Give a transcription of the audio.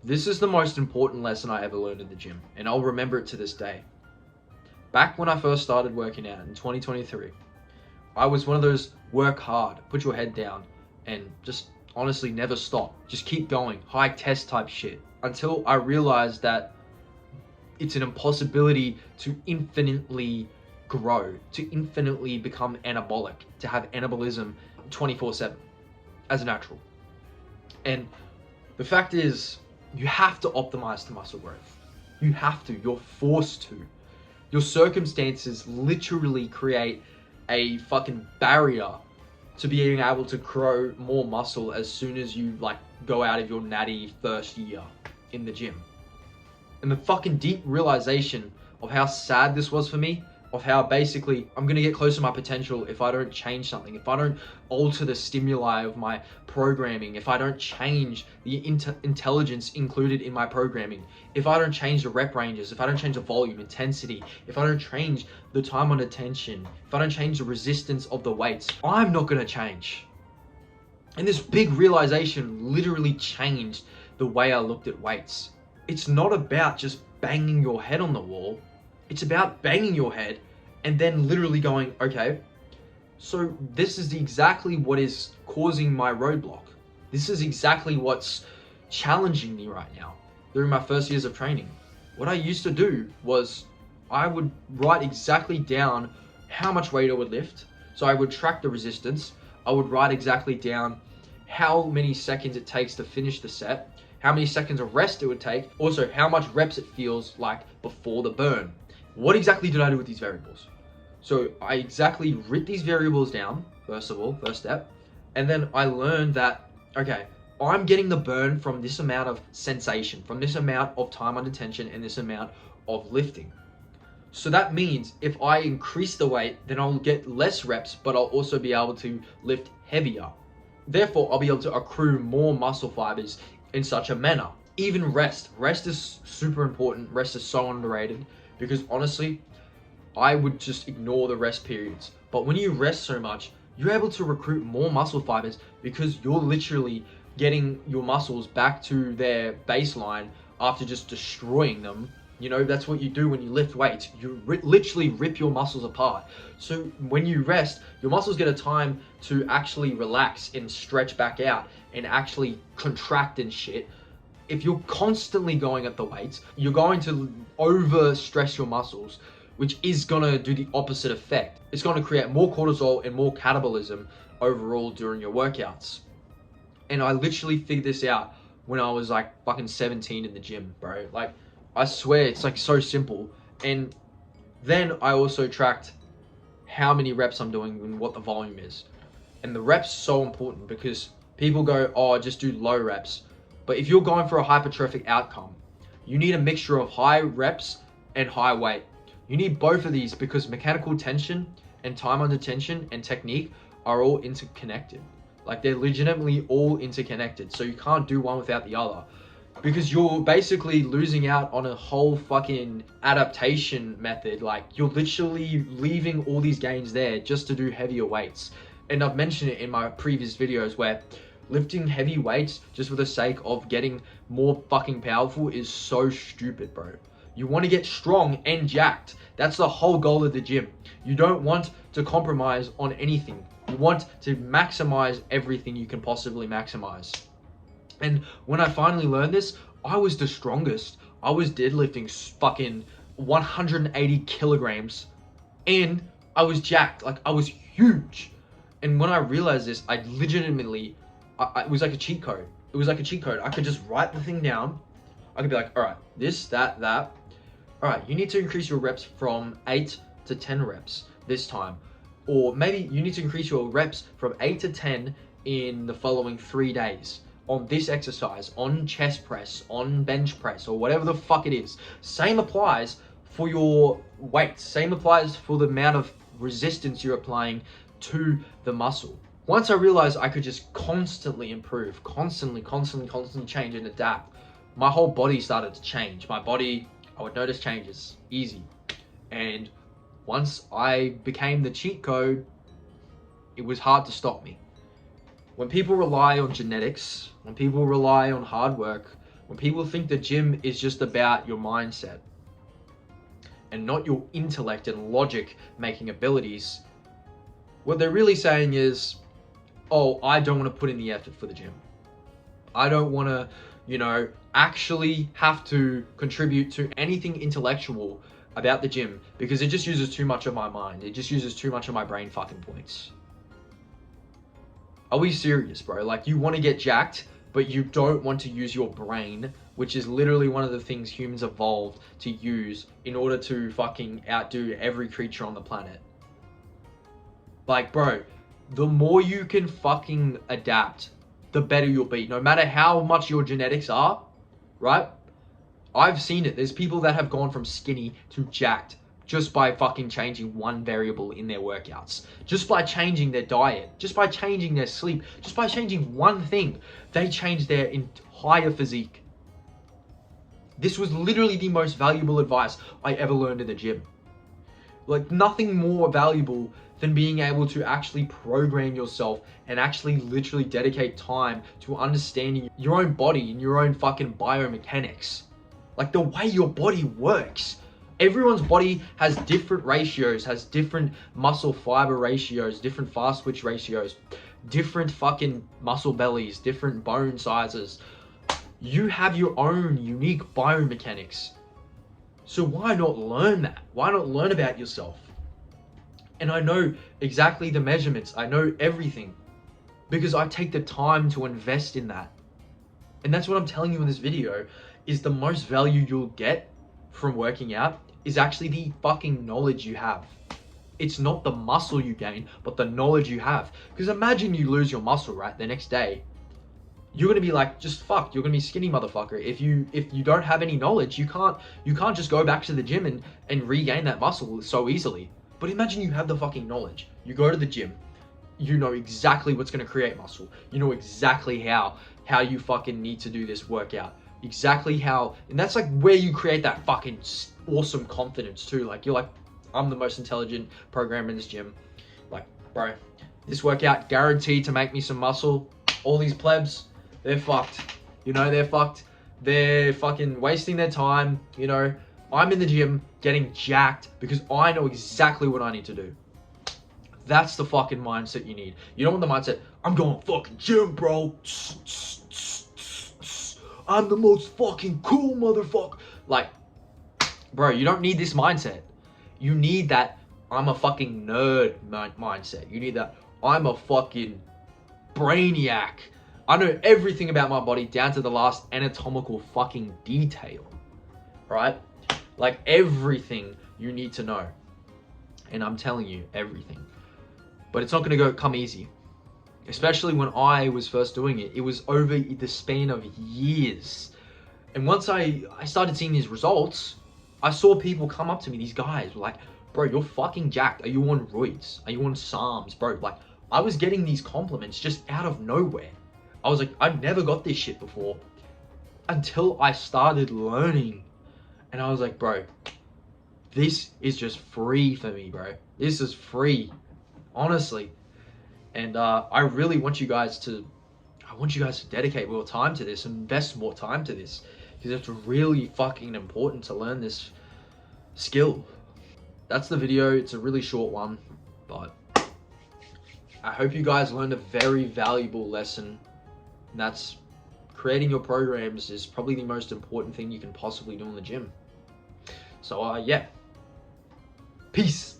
This is the most important lesson I ever learned in the gym, and I'll remember it to this day. Back when I first started working out in 2023, I was one of those work hard, put your head down, and just honestly never stop. Just keep going, high test type shit. Until I realized that it's an impossibility to infinitely grow, to infinitely become anabolic, to have anabolism 24/7 as a natural. And the fact is, you have to optimize to muscle growth. You have to, you're forced to. Your circumstances literally create a fucking barrier to being able to grow more muscle as soon as you go out of your natty first year in the gym. And the fucking deep realization of how sad this was for me, of how basically I'm gonna get close to my potential if I don't change something, if I don't alter the stimuli of my programming, if I don't change the intelligence included in my programming, if I don't change the rep ranges, if I don't change the volume, intensity, if I don't change the time on attention, if I don't change the resistance of the weights, I'm not gonna change. And this big realization literally changed the way I looked at weights. It's not about just banging your head on the wall. It's about banging your head and then literally going, okay, so this is exactly what is causing my roadblock. This is exactly what's challenging me right now during my first years of training. What I used to do was I would write exactly down how much weight I would lift. So I would track the resistance. I would write exactly down how many seconds it takes to finish the set, how many seconds of rest it would take, also how much reps it feels like before the burn. What exactly did I do with these variables? So I exactly writ these variables down, first of all, first step, and then I learned that, okay, I'm getting the burn from this amount of sensation, from this amount of time under tension and this amount of lifting. So that means if I increase the weight, then I'll get less reps, but I'll also be able to lift heavier. Therefore, I'll be able to accrue more muscle fibers in such a manner. Even rest is super important. Rest is so underrated because honestly, I would just ignore the rest periods. But when you rest so much, you're able to recruit more muscle fibers because you're literally getting your muscles back to their baseline after just destroying them. You know, that's what you do when you lift weights. You literally rip your muscles apart. So when you rest, your muscles get a time to actually relax and stretch back out and actually contract and shit. If you're constantly going at the weights, you're going to over stress your muscles, which is going to do the opposite effect. It's going to create more cortisol and more catabolism overall during your workouts. And I literally figured this out when I was like fucking 17 in the gym, bro. Like, I swear it's like so simple. And then I also tracked how many reps I'm doing and what the volume is. And the reps so important because people go, oh, just do low reps. But if you're going for a hypertrophic outcome, you need a mixture of high reps and high weight. You need both of these because mechanical tension and time under tension and technique are all interconnected. Like, they're legitimately all interconnected. So you can't do one without the other. Because you're basically losing out on a whole fucking adaptation method. Like, you're literally leaving all these gains there just to do heavier weights. And I've mentioned it in my previous videos where lifting heavy weights just for the sake of getting more fucking powerful is so stupid, bro. You want to get strong and jacked. That's the whole goal of the gym. You don't want to compromise on anything. You want to maximize everything you can possibly maximize. And when I finally learned this, I was the strongest. I was deadlifting fucking 180 kilograms and I was jacked. Like, I was huge. And when I realized this, I legitimately, it was like a cheat code. It was like a cheat code. I could just write the thing down. I could be like, all right, this, that. All right, you need to increase your reps from 8 to 10 reps this time. Or maybe you need to increase your reps from 8 to 10 in the following 3 days. On this exercise, on chest press, on bench press, or whatever the fuck it is. Same applies for your weight. Same applies for the amount of resistance you're applying to the muscle. Once I realized I could just constantly improve, constantly change and adapt, my whole body started to change. My body, I would notice changes, easy. And once I became the cheat code, it was hard to stop me. When people rely on genetics, when people rely on hard work, When people think the gym is just about your mindset and not your intellect and logic making abilities, what they're really saying is, oh, I don't want to put in the effort for the gym. I don't want to, actually have to contribute to anything intellectual about the gym because it just uses too much of my mind. It just uses too much of my brain fucking points. Are we serious, bro? Like, you want to get jacked, but you don't want to use your brain, which is literally one of the things humans evolved to use in order to fucking outdo every creature on the planet. Like, bro, the more you can fucking adapt, the better you'll be. No matter how much your genetics are, right? I've seen it. There's people that have gone from skinny to jacked just by fucking changing one variable in their workouts. Just by changing their diet. Just by changing their sleep. Just by changing one thing. They changed their entire physique. This was literally the most valuable advice I ever learned in the gym. Like, nothing more valuable than being able to actually program yourself and actually literally dedicate time to understanding your own body and your own fucking biomechanics. Like, the way your body works. Everyone's body has different ratios, has different muscle fiber ratios, different fast twitch ratios, different fucking muscle bellies, different bone sizes. You have your own unique biomechanics. So why not learn that? Why not learn about yourself? And I know exactly the measurements. I know everything because I take the time to invest in that. And that's what I'm telling you in this video, is the most value you'll get from working out is actually the fucking knowledge you have. It's not the muscle you gain, but the knowledge you have. Because imagine you lose your muscle, right, the next day. You're gonna be like, just fucked. You're gonna be skinny, motherfucker. If you don't have any knowledge, you can't just go back to the gym and regain that muscle so easily. But imagine you have the fucking knowledge. You go to the gym. You know exactly what's gonna create muscle. You know exactly how you fucking need to do this workout. Exactly how, and that's like where you create that fucking awesome confidence too. Like, you're like, I'm the most intelligent programmer in this gym. Like, bro, this workout guaranteed to make me some muscle. All these plebs, they're fucked. They're fucked. They're fucking wasting their time. I'm in the gym getting jacked because I know exactly what I need to do. That's the fucking mindset you need. You don't want the mindset, I'm going fucking gym, bro. I'm the most fucking cool motherfucker. Like, bro, you don't need this mindset. You need that I'm a fucking nerd mindset. You need that I'm a fucking brainiac. I know everything about my body down to the last anatomical fucking detail. Right? Like, everything you need to know. And I'm telling you, everything. But it's not going to come easy. Especially when I was first doing it. It was over the span of years. And once I started seeing these results, I saw people come up to me, these guys were like, bro, you're fucking jacked. Are you on roids? Are you on SARMs? Bro, like, I was getting these compliments just out of nowhere. I was like, I've never got this shit before. Until I started learning. And I was like, bro, this is just free for me, bro. This is free. Honestly. And I really want you guys to dedicate more time to this, invest more time to this, because it's really fucking important to learn this skill. That's the video. It's a really short one, but I hope you guys learned a very valuable lesson. And that's creating your programs is probably the most important thing you can possibly do in the gym. So yeah. Peace.